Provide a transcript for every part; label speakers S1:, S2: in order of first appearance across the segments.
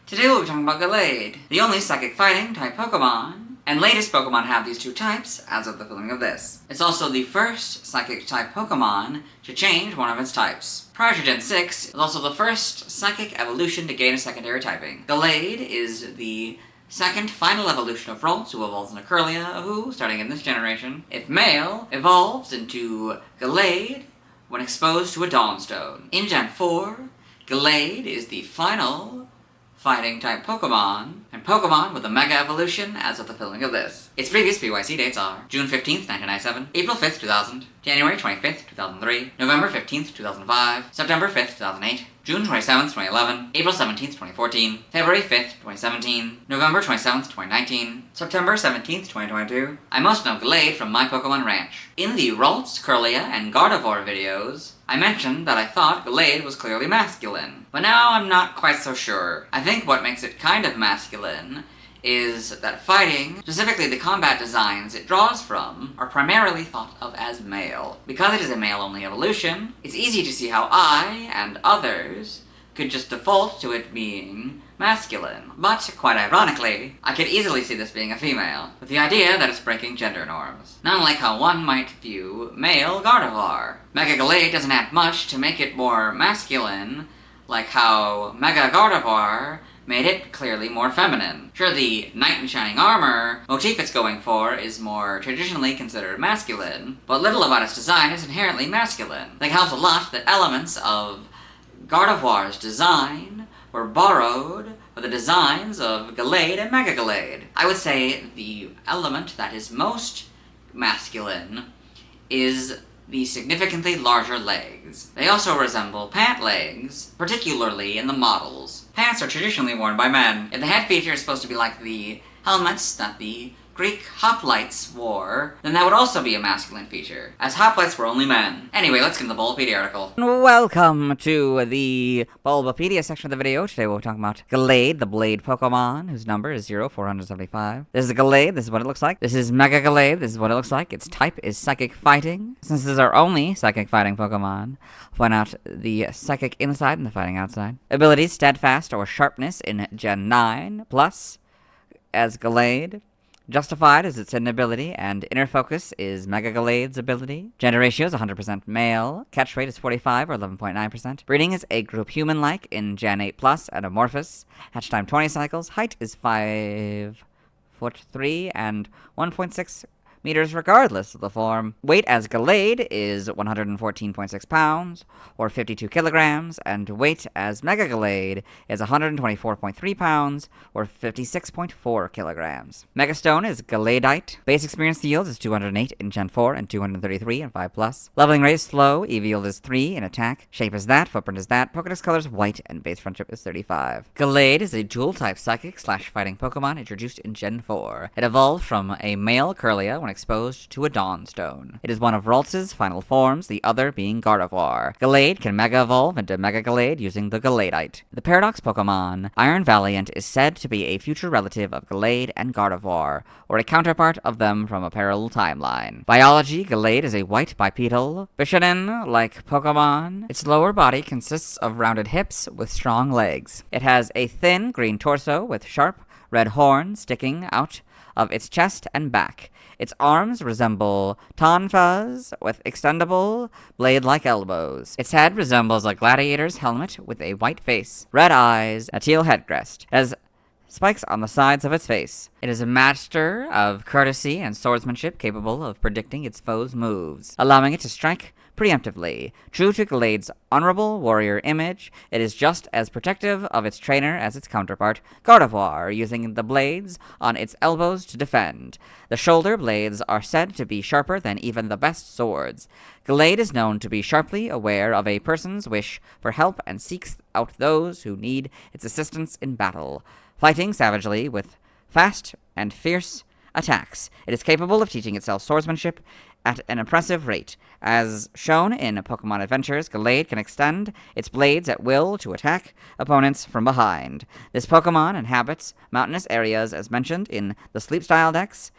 S1: Today we'll be talking about Gallade, the only psychic fighting type Pokemon, and latest Pokemon have these two types as of the filming of this. It's also the first psychic type Pokemon to change one of its types. Prior to Gen 6, it was also the first psychic evolution to gain a secondary typing. Gallade is the second final evolution of Ralts, who evolves into Kirlia, who, starting in this generation, if male, evolves into Gallade when exposed to a Dawnstone. In Gen 4, Gallade is the final fighting type Pokemon, and Pokemon with a Mega Evolution as of the filming of this. Its previous PYC dates are June 15th, 1997, April 5th, 2000, January 25th, 2003, November 15th, 2005, September 5th, 2008, June 27th, 2011, April 17th, 2014, February 5th, 2017, November 27th, 2019, September 17th, 2022. I most know Gallade from My Pokemon Ranch. In the Ralts, Kirlia, and Gardevoir videos, I mentioned that I thought Gallade was clearly masculine, but now I'm not quite so sure. I think what makes it kind of masculine is that fighting, specifically the combat designs it draws from, are primarily thought of as male. Because it is a male-only evolution, it's easy to see how I, and others, could just default to it being masculine. But, quite ironically, I could easily see this being a female, with the idea that it's breaking gender norms. Not unlike how one might view male Gardevoir. Mega Gallade doesn't add much to make it more masculine, like how Mega Gardevoir made it clearly more feminine. Sure, the knight in shining armor motif it's going for is more traditionally considered masculine, but little about its design is inherently masculine. I think it helps a lot that elements of Gardevoir's design were borrowed for the designs of Gallade and Mega Gallade. I would say the element that is most masculine is the significantly larger legs. They also resemble pant legs, particularly in the models. Pants are traditionally worn by men. If the head feature is supposed to be like the helmets that the Greek hoplites wore, then that would also be a masculine feature, as hoplites were only men. Anyway, let's get into the Bulbapedia article. Welcome to the Bulbapedia section of the video. Today we'll be talking about Gallade, the Blade Pokemon, whose number is 0475. This is Gallade, this is what it looks like. This is Mega Gallade, this is what it looks like. Its type is Psychic Fighting. Since this is our only Psychic Fighting Pokemon, I'll point out the Psychic inside and the Fighting outside. Abilities, Steadfast or Sharpness in Gen 9, plus as Gallade. Justified is its hidden ability, and Inner Focus is Mega Gallade's ability. Gender ratio is 100% male. Catch rate is 45 or 11.9%. Breeding is a group human-like in Gen 8 plus and Amorphous. Hatch time 20 cycles. Height is 5'3" and 1.6 meters regardless of the form. Weight as Gallade is 114.6 pounds, or 52 kilograms, and weight as Mega Gallade is 124.3 pounds, or 56.4 kilograms. Megastone is Galladite. Base experience yield is 208 in Gen 4 and 233 in 5+. Leveling rate is slow, EV yield is 3 in attack, shape is that, footprint is that, Pokédex color is white, and base friendship is 35. Gallade is a dual-type psychic/fighting Pokemon introduced in Gen 4. It evolved from a male Kirlia when exposed to a Dawnstone. It is one of Ralts' final forms, the other being Gardevoir. Gallade can Mega Evolve into Mega Gallade using the Galladite. The Paradox Pokemon, Iron Valiant, is said to be a future relative of Gallade and Gardevoir, or a counterpart of them from a parallel timeline. Biology, Gallade is a white bipedal, Bishanen-like Pokemon. Its lower body consists of rounded hips with strong legs. It has a thin green torso with sharp red horns sticking out of its chest and back. Its arms resemble tonfas with extendable, blade-like elbows. Its head resembles a gladiator's helmet with a white face, red eyes, a teal head crest. It has spikes on the sides of its face. It is a master of courtesy and swordsmanship, capable of predicting its foes' moves, allowing it to strike preemptively. True to Gallade's honorable warrior image, it is just as protective of its trainer as its counterpart, Gardevoir, using the blades on its elbows to defend. The shoulder blades are said to be sharper than even the best swords. Gallade is known to be sharply aware of a person's wish for help and seeks out those who need its assistance in battle, fighting savagely with fast and fierce attacks. It is capable of teaching itself swordsmanship at an impressive rate. As shown in Pokemon Adventures, Gallade can extend its blades at will to attack opponents from behind. This Pokemon inhabits mountainous areas as mentioned in the Sleep Style Dex.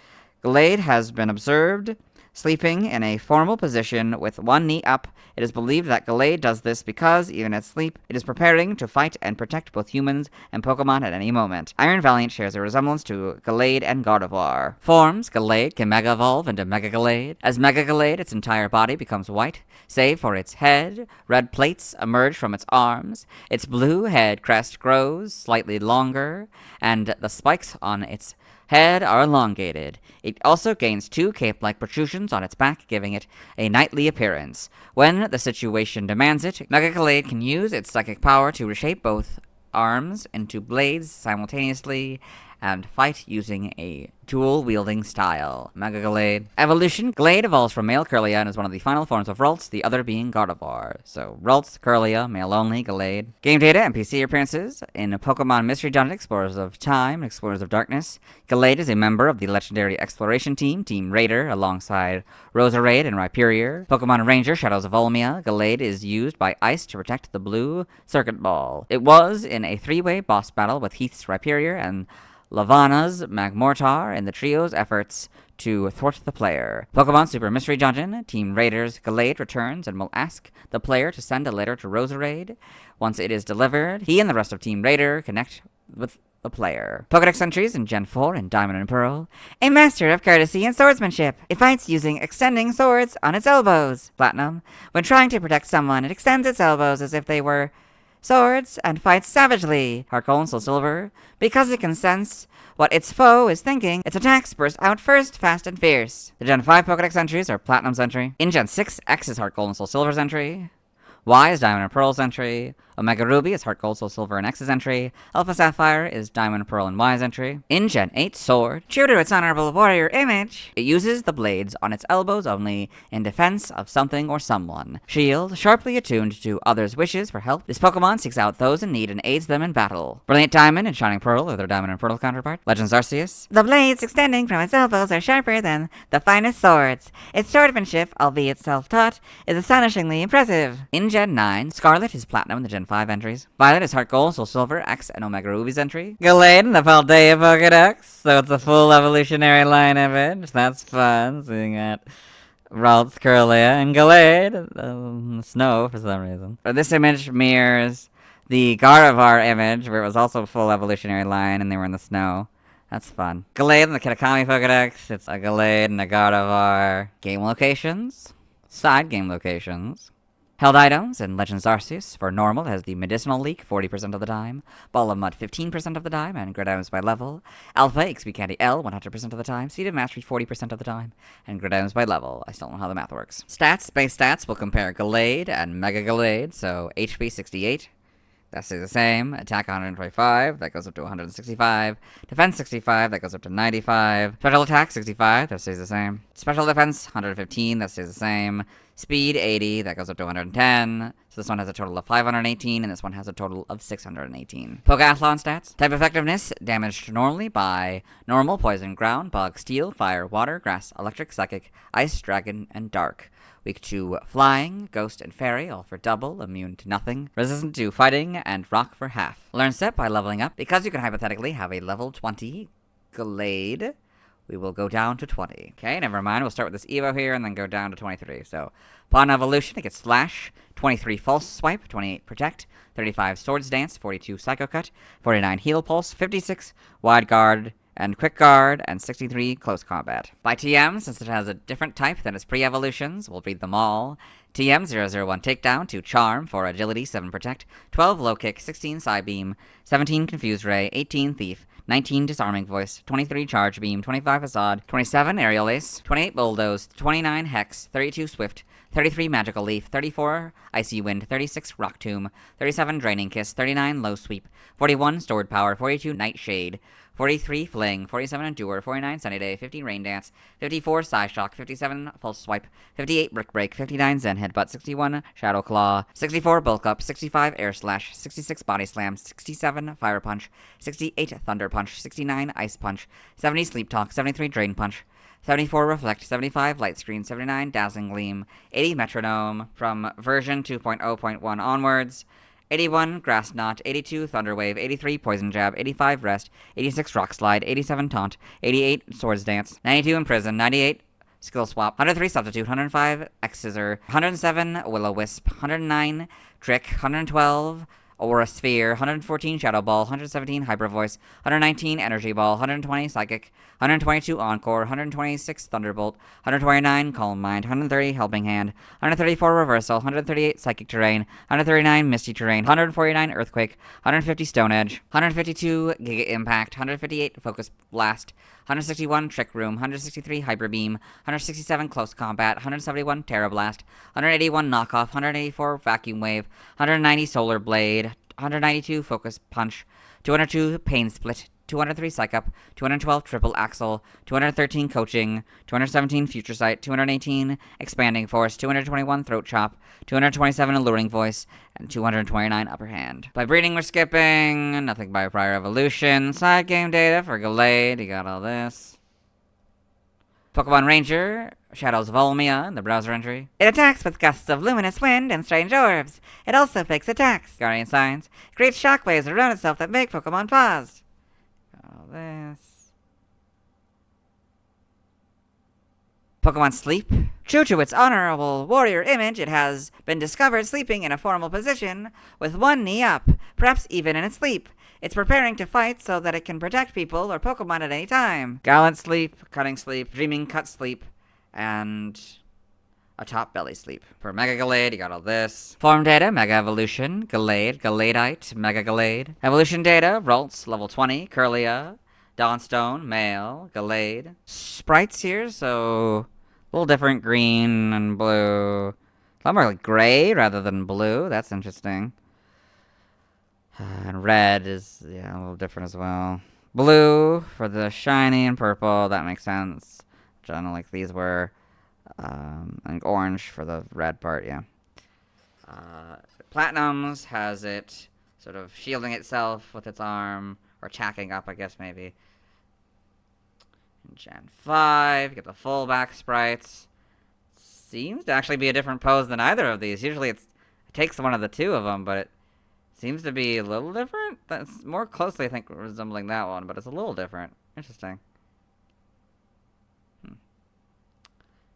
S1: Gallade has been observed sleeping in a formal position with one knee up. It is believed that Gallade does this because, even at sleep, it is preparing to fight and protect both humans and Pokemon at any moment. Iron Valiant shares a resemblance to Gallade and Gardevoir. Forms: Gallade can Mega Evolve into Mega Gallade. As Mega Gallade, its entire body becomes white, save for its head. Red plates emerge from its arms. Its blue head crest grows slightly longer, and the spikes on its head are elongated. It also gains 2 cape-like protrusions on its back, giving it a knightly appearance. When the situation demands it, Mega Gallade can use its psychic power to reshape both arms into blades simultaneously and fight using a dual-wielding style. Mega Gallade. Evolution. Gallade evolves from male Kirlia and is one of the final forms of Ralts, the other being Gardevoir. So, Ralts, Kirlia, male only, Gallade. Game data and PC appearances. In Pokemon Mystery Dungeon, Explorers of Time, and Explorers of Darkness, Gallade is a member of the legendary exploration team, Team Raider, alongside Roserade and Rhyperior. Pokemon Ranger, Shadows of Olmia, Gallade is used by Ice to protect the blue Circuit Ball. It was in a 3-way boss battle with Heath's Rhyperior and Lavana's Magmortar in the trio's efforts to thwart the player. Pokemon Super Mystery Dungeon, Team Raiders Gallade returns and will ask the player to send a letter to Roserade. Once it is delivered, he and the rest of Team Raider connect with the player. Pokedex entries in Gen 4 in Diamond and Pearl. A master of courtesy and swordsmanship. It fights using extending swords on its elbows. Platinum. When trying to protect someone, it extends its elbows as if they were swords and fights savagely. Heart Gold and Soul Silver. Because it can sense what its foe is thinking, its attacks burst out first, fast and fierce. The Gen 5 Pokedex entries are Platinum's entry. In Gen 6, X is Heart Gold and Soul Silver's entry. Y is Diamond and Pearl's entry. Omega Ruby is Heart Gold, Soul Silver, and X's entry. Alpha Sapphire is Diamond, Pearl, and Y's entry. In Gen 8, Sword, true to its honorable warrior image, it uses the blades on its elbows only in defense of something or someone. Shield, sharply attuned to others' wishes for help, this Pokemon seeks out those in need and aids them in battle. Brilliant Diamond and Shining Pearl are their Diamond and Pearl counterpart. Legends Arceus. The blades extending from its elbows are sharper than the finest swords. Its swordsmanship, albeit self-taught, is astonishingly impressive. In Gen 9, Scarlet is Platinum in the Gen 5 entries. Violet is Heart Gold, Soul Silver, X, and Omega Ruby's entry. Gallade in the Paldea Pokedex, so it's a full evolutionary line image. That's fun, seeing that. Ralts, Kirlia, and Gallade in the snow for some reason. This image mirrors the Gardevoir image, where it was also a full evolutionary line and they were in the snow. That's fun. Gallade in the Kitakami Pokedex, it's a Gallade and a Gardevoir. Game locations. Side game locations. Held items in Legends Arceus. For normal, it has the Medicinal Leak 40% of the time, Ball of Mud 15% of the time, and grid items by level. Alpha, XP Candy L 100% of the time, Seed of Mastery 40% of the time, and grid items by level. I still don't know how the math works. Stats, base stats will compare Gallade and Mega Gallade, so HP 68. That stays the same. Attack 125, that goes up to 165. Defense 65, that goes up to 95. Special attack 65, that stays the same. Special defense 115, that stays the same. Speed 80, that goes up to 110. So this one has a total of 518, and this one has a total of 618. Pokeathlon stats. Type effectiveness, damaged normally by normal, poison, ground, bug, steel, fire, water, grass, electric, psychic, ice, dragon, and dark. Weak to flying, ghost, and fairy, all for double, immune to nothing. Resistant to fighting, and rock for half. Learn step by leveling up. Because you can hypothetically have a level 20 Gallade, we will go down to 20. Okay, never mind. We'll start with this Evo here and then go down to 23. So, upon evolution, it gets Slash, 23 False Swipe, 28 Protect, 35 Swords Dance, 42 Psycho Cut, 49 Heal Pulse, 56 Wide Guard, and Quick Guard, and 63 Close Combat. By TM, since it has a different type than its pre-evolutions, we'll read them all. TM 001 Takedown, 2 Charm, 4 Agility, 7 Protect, 12 Low Kick, 16 Psybeam, 17 Confused Ray, 18 Thief, 19 Disarming Voice, 23 Charge Beam, 25 Facade, 27 Aerial Ace, 28 Bulldoze, 29 Hex, 32 Swift, 33 Magical Leaf, 34 Icy Wind, 36 Rock Tomb, 37 Draining Kiss, 39 Low Sweep, 41 Stored Power, 42 Nightshade, 43 Fling, 47 Endure, 49 Sunny Day, 50 Rain Dance, 54 Psyshock, 57 False Swipe, 58 Brick Break, 59 Zen Headbutt, 61 Shadow Claw, 64 Bulk Up, 65 Air Slash, 66 Body Slam, 67 Fire Punch, 68 Thunder Punch, 69 Ice Punch, 70 Sleep Talk, 73 Drain Punch, 74 Reflect, 75 Light Screen, 79 Dazzling Gleam, 80 Metronome from version 2.0.1 onwards, 81 Grass Knot, 82 Thunder Wave, 83 Poison Jab, 85 Rest, 86 Rock Slide, 87 Taunt, 88 Swords Dance, 92 Imprison, 98 Skill Swap, 103 Substitute, 105 X-Scissor, 107 Will-O-Wisp, 109 Trick, 112 Aura Sphere, 114 Shadow Ball, 117 Hyper Voice, 119 Energy Ball, 120 Psychic, 122 Encore, 126 Thunderbolt, 129 Calm Mind, 130 Helping Hand, 134 Reversal, 138 Psychic Terrain, 139 Misty Terrain, 149 Earthquake, 150 Stone Edge, 152 Giga Impact, 158 Focus Blast, 161 Trick Room, 163 Hyper Beam, 167 Close Combat, 171 Terra Blast, 181 Knockoff, 184 Vacuum Wave, 190 Solar Blade, 192 Focus Punch, 202 Pain Split, 203 Psych Up, 212 Triple Axle, 213 Coaching, 217 Future Sight, 218 Expanding Force, 221 Throat Chop, 227 Alluring Voice, and 229 Upper Hand. By breeding, we're skipping. Nothing by prior evolution. Side game data for Gallade. You got all this. Pokemon Ranger, Shadows of Olmia in the browser entry. It attacks with gusts of luminous wind and strange orbs. It also fakes attacks. Guardian Signs. Creates shockwaves around itself that make Pokemon pause. All this. Pokemon Sleep. True to its honorable warrior image, it has been discovered sleeping in a formal position with one knee up, perhaps even in its sleep. It's preparing to fight so that it can protect people or Pokemon at any time. Gallant Sleep, Cutting Sleep, Dreaming Cut Sleep, and a Top Belly Sleep. For Mega Gallade, you got all this. Form data, Mega Evolution, Gallade, Galladeite, Mega Gallade. Evolution data, Ralts, level 20, Curlia, Dawnstone, Male, Gallade. Sprites here, so a little different, green and blue. A lot more like gray rather than blue. That's interesting. And red is, yeah, a little different as well. Blue for the shiny and purple. That makes sense. Which I don't know, like these were. And orange for the red part, yeah. Platinums has it sort of shielding itself with its arm. Or chacking up, I guess, maybe. In Gen 5, get the full back sprites. Seems to actually be a different pose than either of these. Usually it takes one of the two of them, but it seems to be a little different. That's more closely, I think, resembling that one, but it's a little different. Interesting.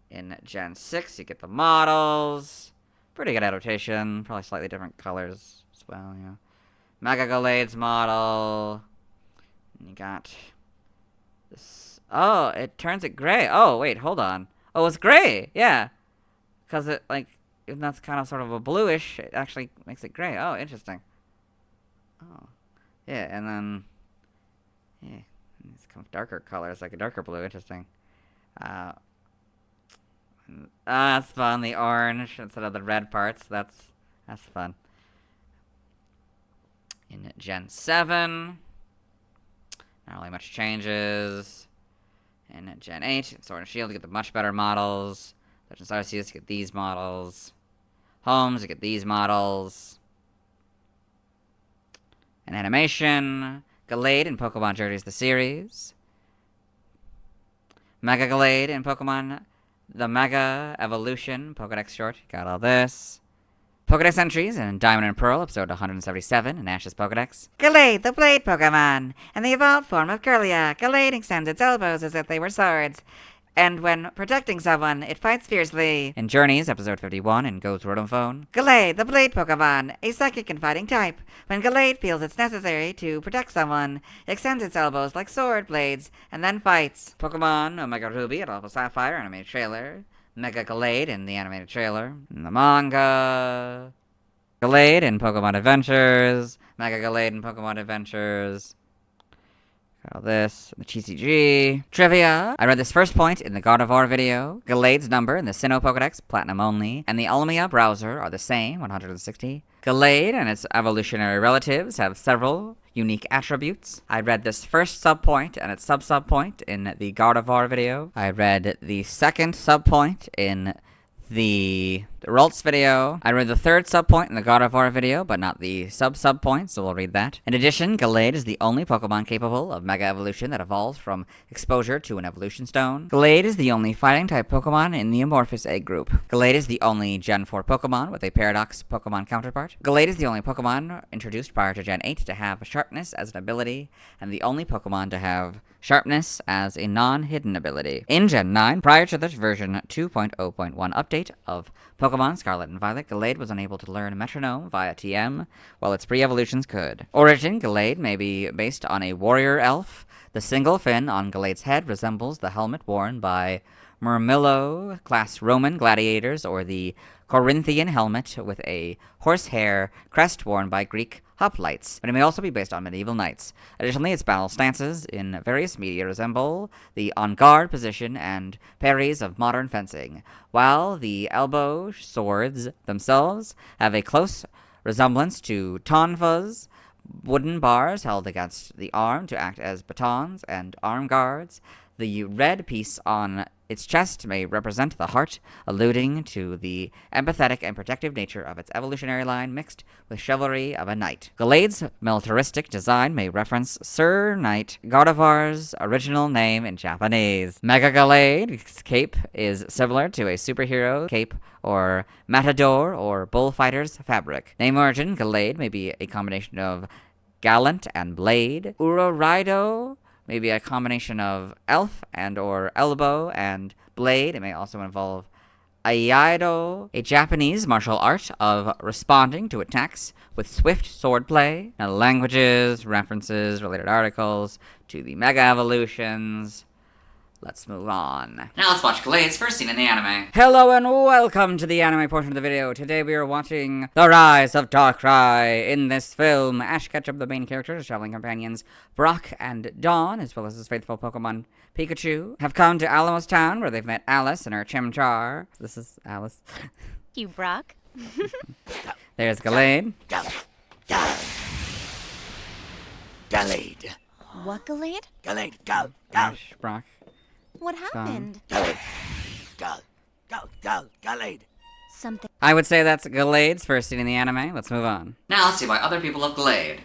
S1: In Gen 6, you get the models. Pretty good adaptation. Probably slightly different colors as well, yeah. Mega Gallade's model. And you got this. Oh, it turns it gray. Oh, wait, hold on. Oh, it's gray. Yeah. Because it, like, even that's kind of sort of a bluish, it actually makes it gray. Oh, interesting. Oh. Yeah, and then, yeah, it's kind of darker colors, like a darker blue. Interesting. That's fun. The orange instead of the red parts. That's fun. In Gen 7, not really much changes. In Gen 8, Sword and Shield, you get the much better models. Legends Arceus, you get these models. Homes, you get these models. In Animation, Gallade in Pokemon Journeys the series. Mega Gallade in Pokemon the Mega Evolution Pokedex short. Got all this. Pokedex entries in Diamond and Pearl, episode 177 in Ash's Pokedex. Gallade, the Blade Pokemon, and the evolved form of Curlia. Gallade extends its elbows as if they were swords, and when protecting someone, it fights fiercely. In Journeys, episode 51 in Go's Rotophone. Gallade, the Blade Pokemon, a psychic and fighting type. When Gallade feels it's necessary to protect someone, it extends its elbows like sword blades, and then fights. Pokemon Omega Ruby and Alpha Sapphire animated trailer. Mega Gallade in the animated trailer. In the manga. Gallade in Pokemon Adventures. Mega Gallade in Pokemon Adventures. Got all this. The TCG. Trivia. I read this first point in the Gardevoir video. Gallade's number in the Sinnoh Pokedex, Platinum only, and the Olmia browser are the same, 160. Gallade and its evolutionary relatives have several unique attributes. I read this first subpoint and its sub-subpoint in the Gardevoir video. I read the second subpoint in the the Ralts video. I read the third sub-point in the God of War video, but not the sub-point, so we'll read that. In addition, Gallade is the only Pokemon capable of Mega Evolution that evolves from exposure to an Evolution Stone. Gallade is the only Fighting-type Pokemon in the Amorphous Egg group. Gallade is the only Gen 4 Pokemon with a Paradox Pokemon counterpart. Gallade is the only Pokemon introduced prior to Gen 8 to have Sharpness as an ability, and the only Pokemon to have Sharpness as a non-hidden ability. In Gen 9, prior to the version 2.0.1 update of Pokemon Scarlet and Violet, Gallade was unable to learn Metronome via TM, while its pre-evolutions could. Origin, Gallade may be based on a warrior elf. The single fin on Gallade's head resembles the helmet worn by Murmillo-class Roman gladiators, or the Corinthian helmet with a horsehair crest worn by Greek hoplites, but it may also be based on medieval knights. Additionally, its battle stances in various media resemble the on-guard position and parries of modern fencing, while the elbow swords themselves have a close resemblance to tonfas, wooden bars held against the arm to act as batons and arm guards. The red piece on its chest may represent the heart, alluding to the empathetic and protective nature of its evolutionary line mixed with chivalry of a knight. Gallade's militaristic design may reference Sir Knight Gardevoir's original name in Japanese. Mega Gallade's cape is similar to a superhero cape or matador or bullfighter's fabric. Name origin, Gallade may be a combination of gallant and blade. Urorido may be a combination of elf and or elbow and blade. It may also involve Aikido, a Japanese martial art of responding to attacks with swift swordplay. Now, languages, references, related articles to the Mega Evolutions. Let's move on. Now let's watch Gallade's first scene in the anime. Hello and welcome to the anime portion of the video. Today we are watching The Rise of Darkrai. In this film, Ash Ketchum, the main character, his traveling companions Brock and Dawn, as well as his faithful Pokemon Pikachu, have come to Alamos Town where they've met Alice and her Chimchar. This is Alice.
S2: You, Brock.
S1: There's Gallade.
S3: Gallade.
S2: What, Gallade?
S3: Gallade, go.
S1: Ash, Brock.
S2: What happened?
S3: Gallade. Gallade.
S2: Something.
S1: I would say that's Gallade's first scene in the anime. Let's move on. Now let's see why other people love Gallade.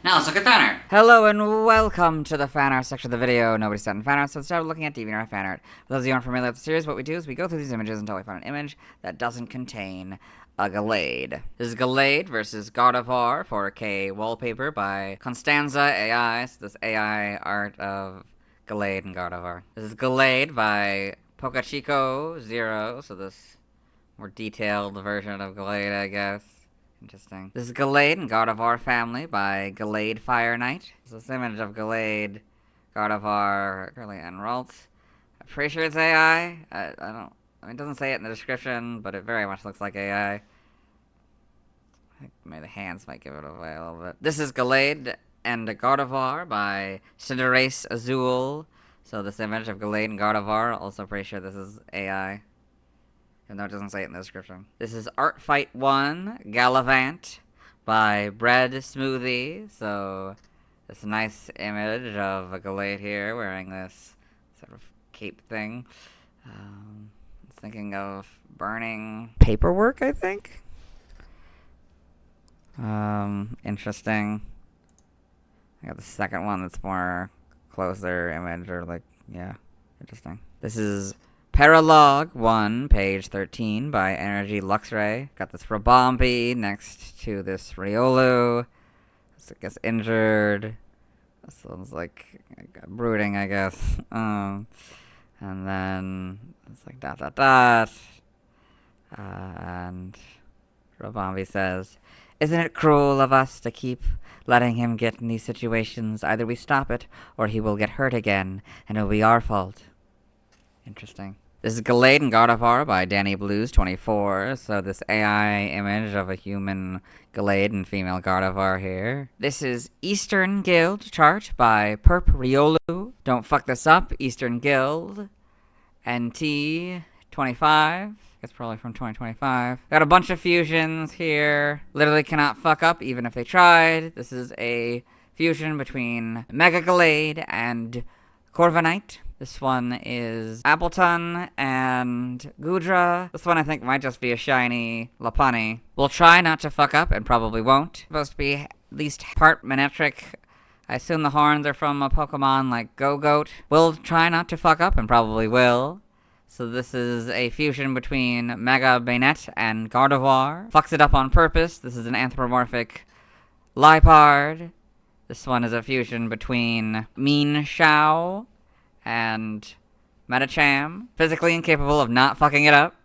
S1: Now let's look at fan art. Hello and welcome to the fan art section of the video. Nobody sent in fan art, so let's start looking at DeviantArt fan art. For those of you who aren't familiar with the series, what we do is we go through these images until we find an image that doesn't contain a Gallade. This is Gallade versus God of War 4K wallpaper by Constanza AI. So this AI art of Gallade and God of War. This is Gallade by Pokéchico 0. So this more detailed version of Gallade, I guess. Interesting. This is Gallade and God of War family by Gallade Fire Knight. This image of Gallade, God of War, currently en Ralts. I'm pretty sure it's AI. I mean, it doesn't say it in the description, but it very much looks like AI. I think maybe the hands might give it away a little bit. This is Gallade and God of War by Cinderace Azul. So this image of Gallade and God of War, also pretty sure this is AI. Even though it doesn't say it in the description. This is Art Fight 1, Gallivant by Bread Smoothie. So this nice image of a Gallade here wearing this sort of cape thing. Thinking of burning paperwork, I think. Interesting. I got the second one that's more closer image, or like, yeah, interesting. This is Paralog 1, page 13 by Energy Luxray. Got this Rabombi next to this Riolu. This, I guess, injured. This one's like brooding, I guess. And then it's like ... And Rabombi says, "Isn't it cruel of us to keep letting him get in these situations? Either we stop it, or he will get hurt again, and it'll be our fault." Interesting. This is Gallade and God of War by Danny Blues 24. So this AI image of a human Gallade and female God of War here. This is Eastern Guild chart by Perp Riolu. Don't fuck this up. Eastern Guild. NT 25. It's probably from 2025. Got a bunch of fusions here. Literally cannot fuck up even if they tried. This is a fusion between Mega Gallade and Corviknight. This one is Appleton and Goodra. This one I think might just be a shiny Lopunny. We'll try not to fuck up and probably won't. Supposed to be at least part Manectric. I assume the horns are from a Pokemon like Go-Goat. We'll try not to fuck up and probably will. So this is a fusion between Mega Bayonet and Gardevoir. Fucks it up on purpose. This is an anthropomorphic Liepard. This one is a fusion between Mean Shao and Medicham. Physically incapable of not fucking it up.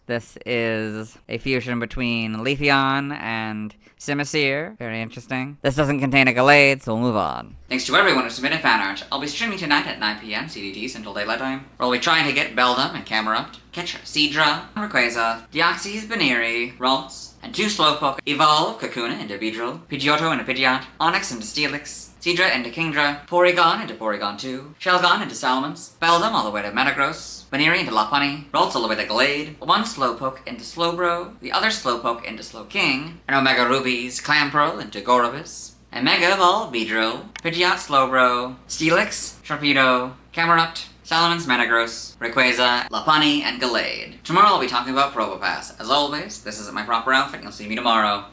S1: This is a fusion between Leafeon and Simisear. Very interesting. This doesn't contain a Gallade, so we'll move on. Thanks to everyone who submitted fan art. I'll be streaming tonight at 9 p.m. CDT Central Daylight Time, where I'll be trying to get Beldum and Camerupt, catch Seadra, Rayquaza, Deoxys, Baneri, Ralts, and 2 Slowpoke, evolve Kakuna into Beedrill, Pidgeotto into Pidgeot, Onix into Steelix, Seadra into Kingdra, Porygon into Porygon-Z, Shelgon into Salamence, Beldum all the way to Metagross, Baneri into Lopunny, Ralts all the way to Gallade, 1 Slowpoke into Slowbro, the other Slowpoke into Slowking, and Omega Ruby's Clamperl into Gorobus, and Mega Evolve Beedrill, Pidgeot Slowbro, Steelix, Sharpedo, Camerupt, Salamence, Metagross, Rayquaza, Lopunny, and Gallade. Tomorrow I'll be talking about Probopass. As always, this isn't my proper outfit, and you'll see me tomorrow.